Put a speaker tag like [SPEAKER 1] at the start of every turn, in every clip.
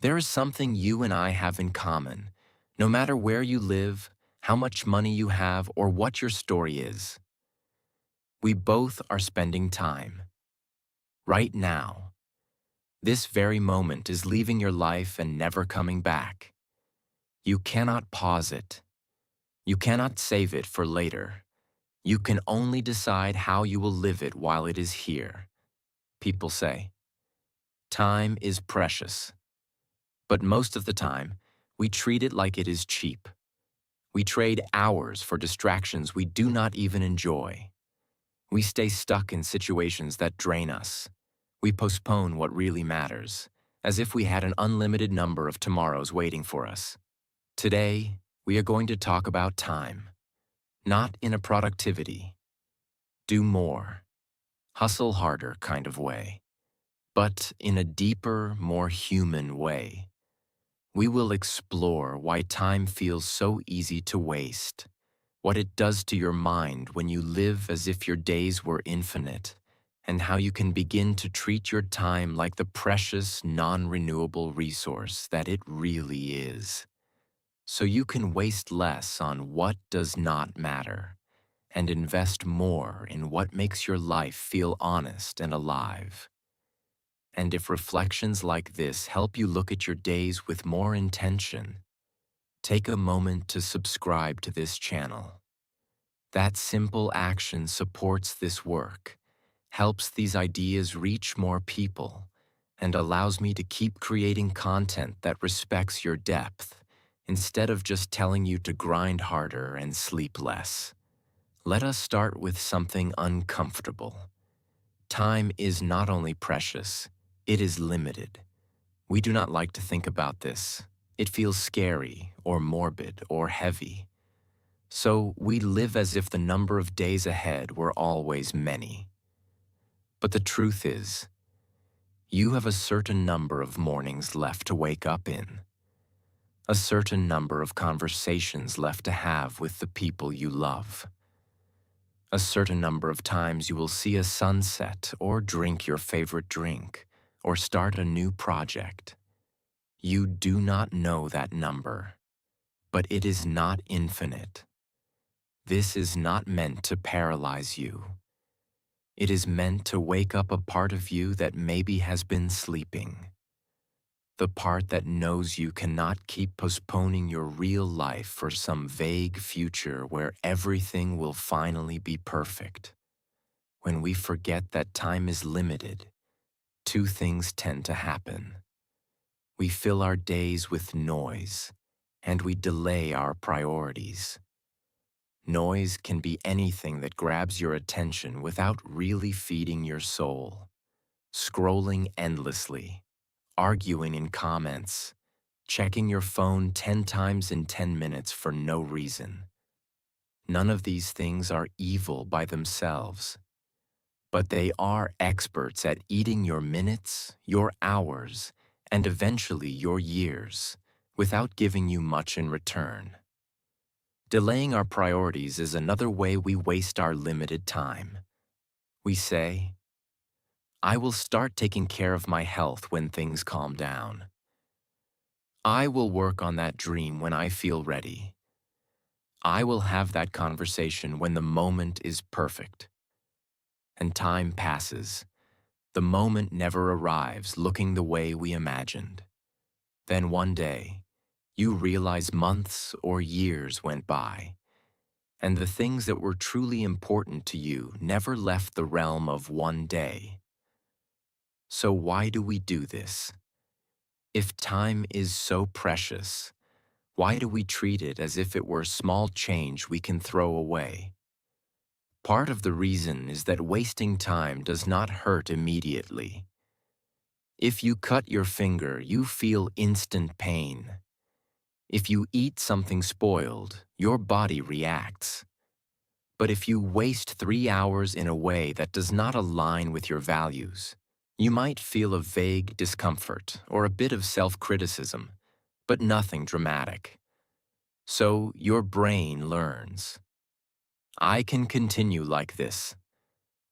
[SPEAKER 1] There is something you and I have in common, no matter where you live, how much money you have, or what your story is. We both are spending time. Right now. This very moment is leaving your life and never coming back. You cannot pause it. You cannot save it for later. You can only decide how you will live it while it is here. People say, time is precious. But most of the time, we treat it like it is cheap. We trade hours for distractions we do not even enjoy. We stay stuck in situations that drain us. We postpone what really matters, as if we had an unlimited number of tomorrows waiting for us. Today, we are going to talk about time, not in a productivity, do more, hustle harder kind of way, but in a deeper, more human way. We will explore why time feels so easy to waste, what it does to your mind when you live as if your days were infinite, and how you can begin to treat your time like the precious, non-renewable resource that it really is. So you can waste less on what does not matter, and invest more in what makes your life feel honest and alive. And if reflections like this help you look at your days with more intention, take a moment to subscribe to this channel. That simple action supports this work, helps these ideas reach more people, and allows me to keep creating content that respects your depth, instead of just telling you to grind harder and sleep less. Let us start with something uncomfortable. Time is not only precious, it is limited. We do not like to think about this. It feels scary, or morbid, or heavy. So we live as if the number of days ahead were always many. But the truth is, you have a certain number of mornings left to wake up in, a certain number of conversations left to have with the people you love, a certain number of times you will see a sunset or drink your favorite drink or start a new project. You do not know that number, but it is not infinite. This is not meant to paralyze you. It is meant to wake up a part of you that maybe has been sleeping. The part that knows you cannot keep postponing your real life for some vague future where everything will finally be perfect. When we forget that time is limited, two things tend to happen. We fill our days with noise, and we delay our priorities. Noise can be anything that grabs your attention without really feeding your soul. Scrolling endlessly, arguing in comments, checking your phone 10 times in 10 minutes for no reason. None of these things are evil by themselves, but they are experts at eating your minutes, your hours, and eventually your years, without giving you much in return. Delaying our priorities is another way we waste our limited time. We say, I will start taking care of my health when things calm down. I will work on that dream when I feel ready. I will have that conversation when the moment is perfect. And time passes. The moment never arrives looking the way we imagined. Then one day, you realize months or years went by, and the things that were truly important to you never left the realm of one day. So why do we do this? If time is so precious, why do we treat it as if it were small change we can throw away? Part of the reason is that wasting time does not hurt immediately. If you cut your finger, you feel instant pain. If you eat something spoiled, your body reacts. But if you waste 3 hours in a way that does not align with your values, you might feel a vague discomfort or a bit of self-criticism, but nothing dramatic. So your brain learns. I can continue like this.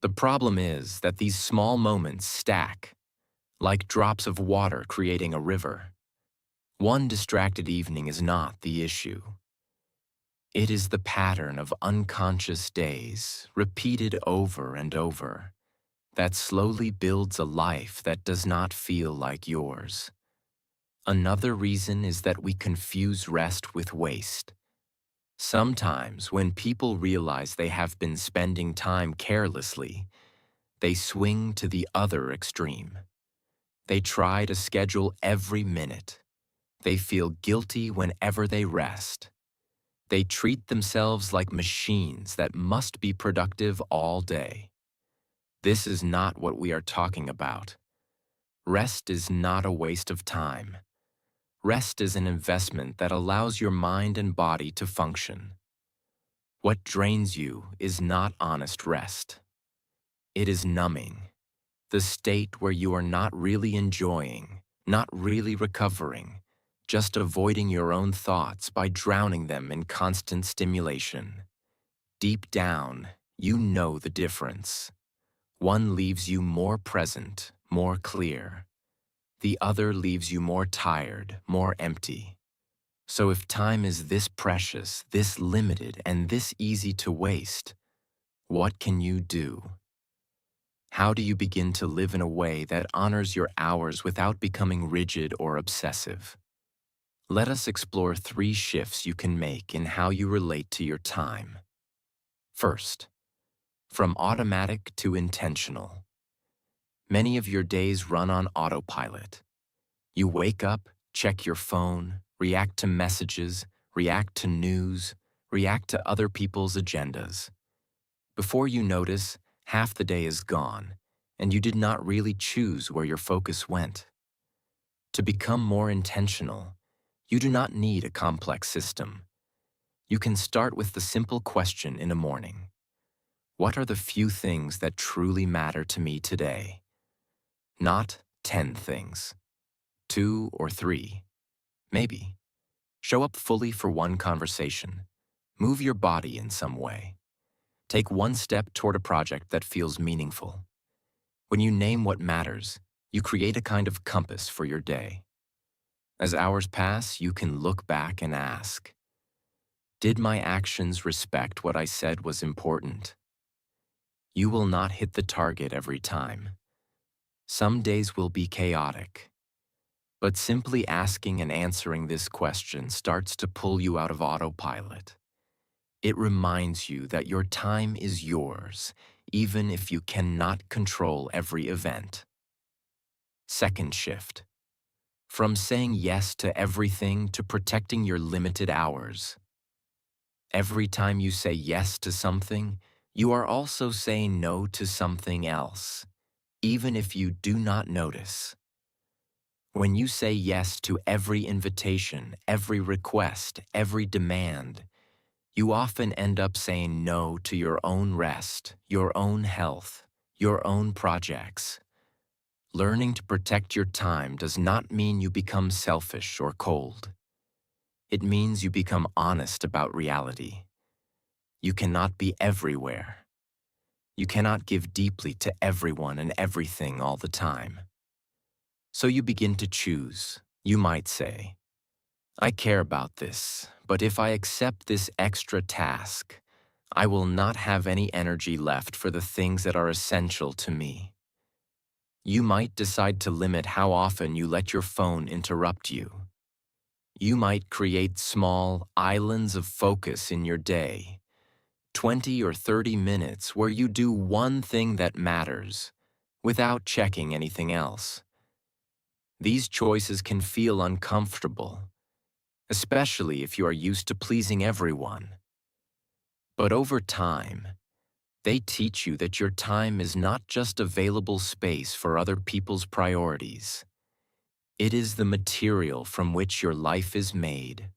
[SPEAKER 1] The problem is that these small moments stack, like drops of water creating a river. One distracted evening is not the issue. It is the pattern of unconscious days, repeated over and over, that slowly builds a life that does not feel like yours. Another reason is that we confuse rest with waste. Sometimes, when people realize they have been spending time carelessly, they swing to the other extreme. They try to schedule every minute. They feel guilty whenever they rest. They treat themselves like machines that must be productive all day. This is not what we are talking about. Rest is not a waste of time. Rest is an investment that allows your mind and body to function. What drains you is not honest rest. It is numbing, the state where you are not really enjoying, not really recovering, just avoiding your own thoughts by drowning them in constant stimulation. Deep down, you know the difference. One leaves you more present, more clear. The other leaves you more tired, more empty. So if time is this precious, this limited, and this easy to waste, what can you do? How do you begin to live in a way that honors your hours without becoming rigid or obsessive? Let us explore 3 shifts you can make in how you relate to your time. First, from automatic to intentional. Many of your days run on autopilot. You wake up, check your phone, react to messages, react to news, react to other people's agendas. Before you notice, half the day is gone, and you did not really choose where your focus went. To become more intentional, you do not need a complex system. You can start with the simple question in a morning. What are the few things that truly matter to me today? Not 10 things. 2 or 3. Maybe. Show up fully for one conversation. Move your body in some way. Take one step toward a project that feels meaningful. When you name what matters, you create a kind of compass for your day. As hours pass, you can look back and ask, did my actions respect what I said was important? You will not hit the target every time. Some days will be chaotic. But simply asking and answering this question starts to pull you out of autopilot. It reminds you that your time is yours, even if you cannot control every event. Second shift. From saying yes to everything to protecting your limited hours. Every time you say yes to something, you are also saying no to something else, even if you do not notice. When you say yes to every invitation, every request, every demand, you often end up saying no to your own rest, your own health, your own projects. Learning to protect your time does not mean you become selfish or cold. It means you become honest about reality. You cannot be everywhere. You cannot give deeply to everyone and everything all the time. So you begin to choose. You might say, I care about this, but if I accept this extra task, I will not have any energy left for the things that are essential to me. You might decide to limit how often you let your phone interrupt you. You might create small islands of focus in your day, 20 or 30 minutes where you do one thing that matters, without checking anything else. These choices can feel uncomfortable, especially if you are used to pleasing everyone. But over time, they teach you that your time is not just available space for other people's priorities. It is the material from which your life is made.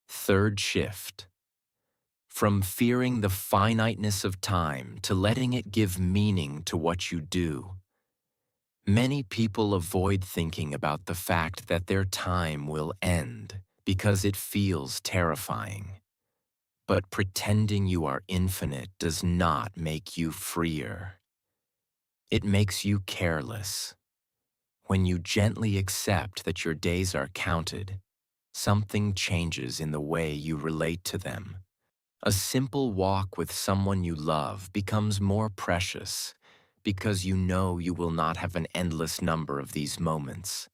[SPEAKER 1] Third shift. From fearing the finiteness of time to letting it give meaning to what you do. Many people avoid thinking about the fact that their time will end because it feels terrifying. But pretending you are infinite does not make you freer. It makes you careless. When you gently accept that your days are counted, something changes in the way you relate to them. A simple walk with someone you love becomes more precious because you know you will not have an endless number of these moments.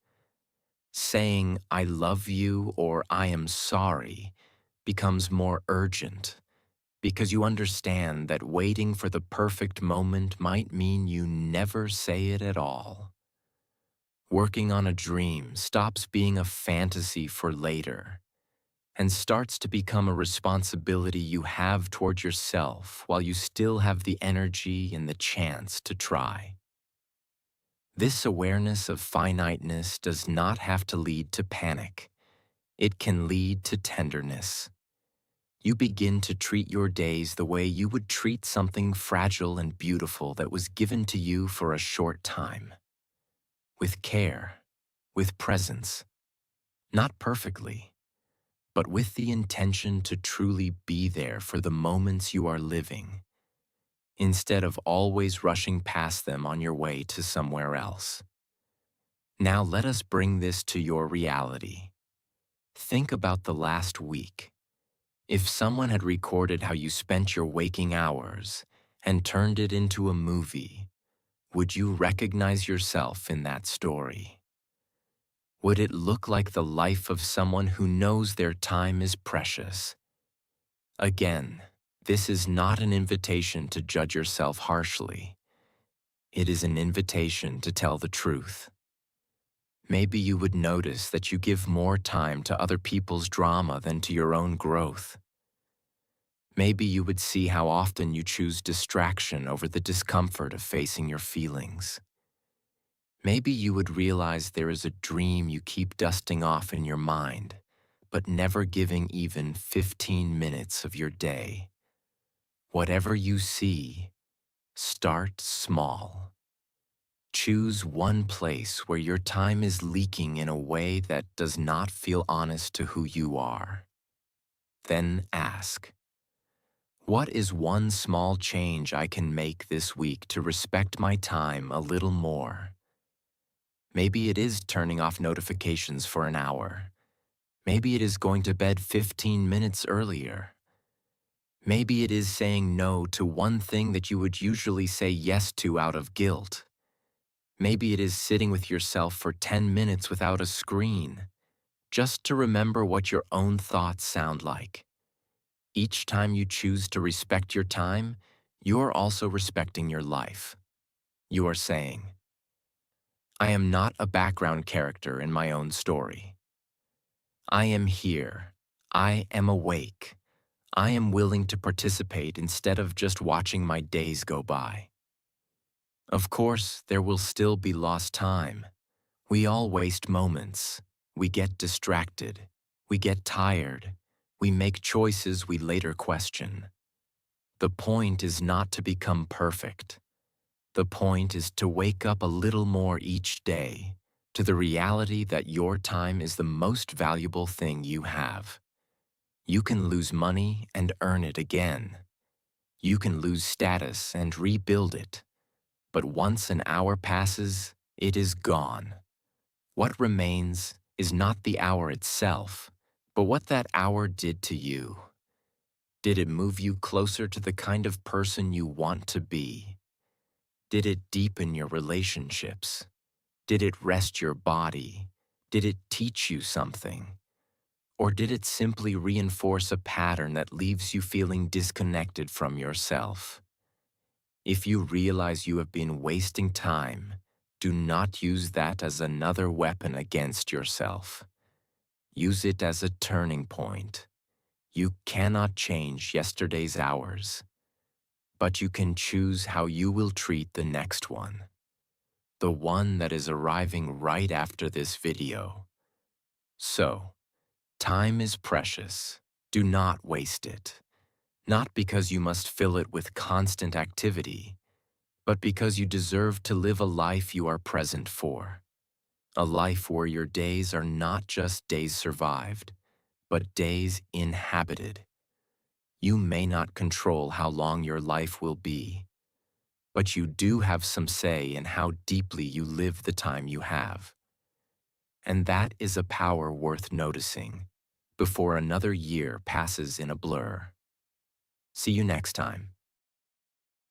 [SPEAKER 1] Saying, "I love you" or "I am sorry" becomes more urgent because you understand that waiting for the perfect moment might mean you never say it at all. Working on a dream stops being a fantasy for later and starts to become a responsibility you have toward yourself while you still have the energy and the chance to try. This awareness of finiteness does not have to lead to panic. It can lead to tenderness. You begin to treat your days the way you would treat something fragile and beautiful that was given to you for a short time. With care, with presence, not perfectly, but with the intention to truly be there for the moments you are living, instead of always rushing past them on your way to somewhere else. Now let us bring this to your reality. Think about the last week. If someone had recorded how you spent your waking hours and turned it into a movie, would you recognize yourself in that story? Would it look like the life of someone who knows their time is precious? Again, this is not an invitation to judge yourself harshly. It is an invitation to tell the truth. Maybe you would notice that you give more time to other people's drama than to your own growth. Maybe you would see how often you choose distraction over the discomfort of facing your feelings. Maybe you would realize there is a dream you keep dusting off in your mind, but never giving even 15 minutes of your day. Whatever you see, start small. Choose one place where your time is leaking in a way that does not feel honest to who you are. Then ask, what is one small change I can make this week to respect my time a little more? Maybe it is turning off notifications for an hour. Maybe it is going to bed 15 minutes earlier. Maybe it is saying no to one thing that you would usually say yes to out of guilt. Maybe it is sitting with yourself for 10 minutes without a screen, just to remember what your own thoughts sound like. Each time you choose to respect your time, you are also respecting your life. You are saying, I am not a background character in my own story. I am here. I am awake. I am willing to participate instead of just watching my days go by. Of course, there will still be lost time. We all waste moments. We get distracted. We get tired. We make choices we later question. The point is not to become perfect. The point is to wake up a little more each day to the reality that your time is the most valuable thing you have. You can lose money and earn it again. You can lose status and rebuild it. But once an hour passes, it is gone. What remains is not the hour itself, but what that hour did to you. Did it move you closer to the kind of person you want to be? Did it deepen your relationships? Did it rest your body? Did it teach you something? Or did it simply reinforce a pattern that leaves you feeling disconnected from yourself? If you realize you have been wasting time, do not use that as another weapon against yourself. Use it as a turning point. You cannot change yesterday's hours, but you can choose how you will treat the next one, the one that is arriving right after this video. So, time is precious. Do not waste it. Not because you must fill it with constant activity, but because you deserve to live a life you are present for. A life where your days are not just days survived, but days inhabited. You may not control how long your life will be, but you do have some say in how deeply you live the time you have. And that is a power worth noticing before another year passes in a blur. See you next time.